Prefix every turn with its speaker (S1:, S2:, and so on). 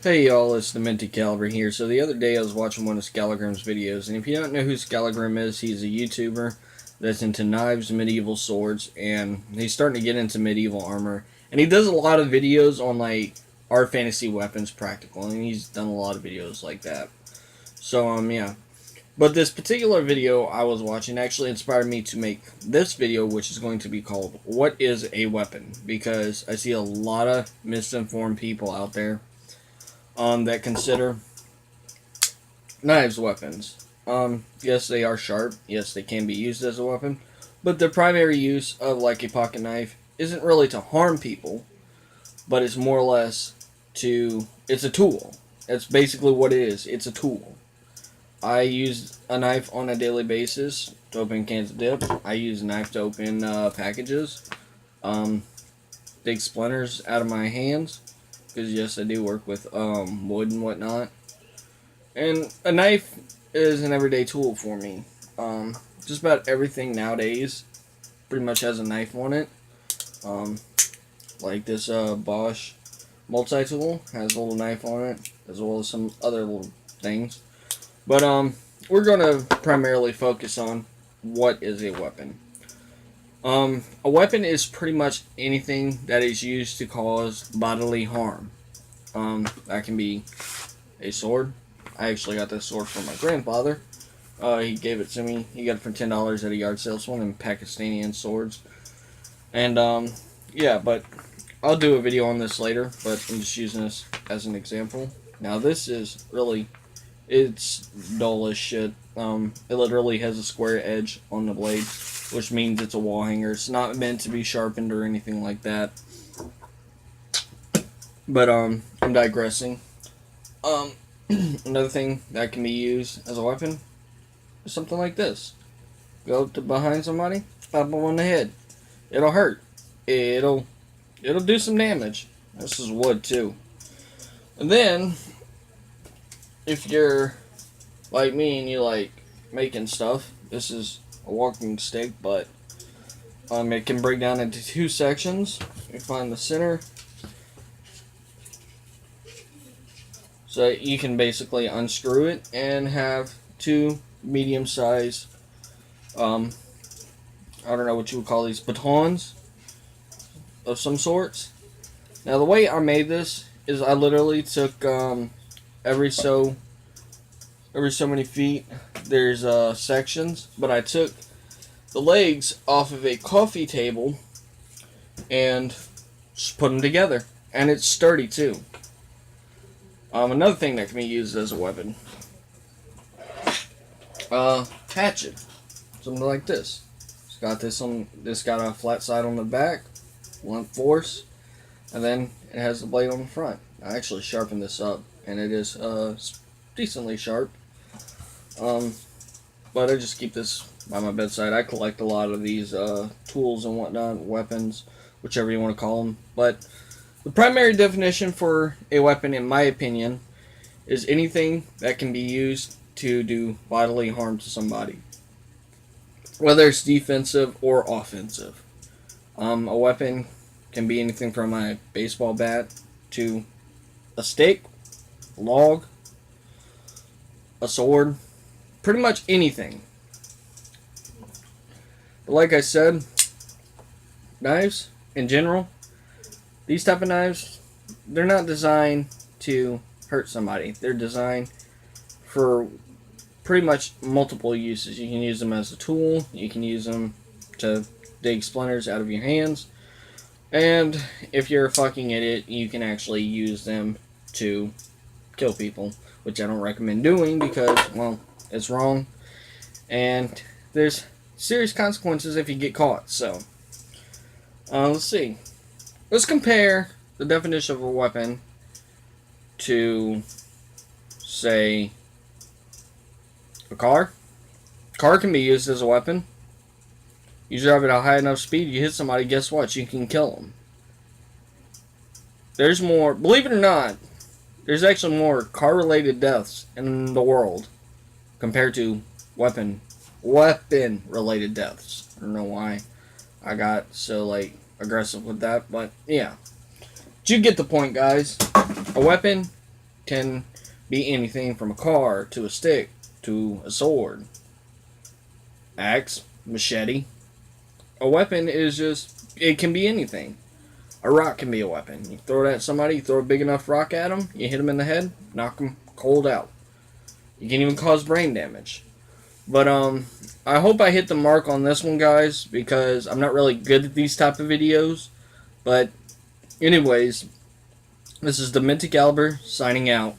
S1: Hey y'all, it's the Minty Caliber here. So the other day I was watching one of Scalagrim's videos, and if you don't know who Scalagrim is, he's a YouTuber that's into knives, medieval swords, and he's starting to get into medieval armor. And he does a lot of videos on like our fantasy weapons practical, and he's done a lot of videos like that. So yeah. But this particular video I was watching actually inspired me to make this video, which is going to be called "What is a Weapon?" Because I see a lot of misinformed people out there that consider knives weapons. Yes, they are sharp. Yes, they can be used as a weapon. But the primary use of like a pocket knife isn't really to harm people, but it's more or less it's a tool. That's basically what it is. It's a tool. I use a knife on a daily basis to open cans of dip. I use a knife to open packages. Dig splinters out of my hands. Because yes, I do work with wood and whatnot. And a knife is an everyday tool for me. Just about everything nowadays pretty much has a knife on it. Like this Bosch multi-tool has a little knife on it, as well as some other little things. But we're going to primarily focus on what is a weapon. A weapon is pretty much anything that is used to cause bodily harm. That can be a sword. I actually got this sword from my grandfather. He gave it to me. He got it for $10 at a yard sale. It's one of them Pakistani swords. And, yeah, but I'll do a video on this later, but I'm just using this as an example. Now, this is really, it's dull as shit. It literally has a square edge on the blade, which means it's a wall hanger. It's not meant to be sharpened or anything like that. But, I'm digressing. Another thing that can be used as a weapon is something like this. Go to behind somebody, pop them on the head. It'll hurt. It'll do some damage. This is wood too. And then, if you're like me and you like making stuff, this is a walking stick, but it can break down into two sections. You find the center. So you can basically unscrew it and have two medium-sized, I don't know what you would call these, batons of some sorts. Now the way I made this is I literally took every so many feet, there's sections, but I took the legs off of a coffee table and just put them together, and it's sturdy too. Another thing that can be used as a weapon. Hatchet. Something like this. It's got a flat side on the back, blunt force, and then it has the blade on the front. I actually sharpened this up, and it is decently sharp. But I just keep this by my bedside. I collect a lot of these tools and whatnot, weapons, whichever you want to call them. But the primary definition for a weapon, in my opinion, is anything that can be used to do bodily harm to somebody, whether it's defensive or offensive. A weapon can be anything from a baseball bat to a stake, a log, a sword, pretty much anything. But like I said, knives in general, these type of knives, they're not designed to hurt somebody. They're designed for pretty much multiple uses. You can use them as a tool. You can use them to dig splinters out of your hands. And if you're a fucking idiot, you can actually use them to kill people, which I don't recommend doing because, well, it's wrong. And there's serious consequences if you get caught. So, let's see. Let's compare the definition of a weapon to, say, a car. A car can be used as a weapon. You drive at a high enough speed, you hit somebody, guess what? You can kill them. There's more, believe it or not, there's actually more car-related deaths in the world compared to weapon-related deaths. I don't know why I got so, like, aggressive with that, but yeah. But you get the point, guys. A weapon can be anything from a car to a stick to a sword, axe, machete. A weapon is just, it can be anything. A rock can be a weapon. You throw it at somebody, you throw a big enough rock at them, you hit them in the head, knock them cold out. You can even cause brain damage. But I hope I hit the mark on this one, guys, because I'm not really good at these type of videos. But anyways, this is Dementi Caliber signing out.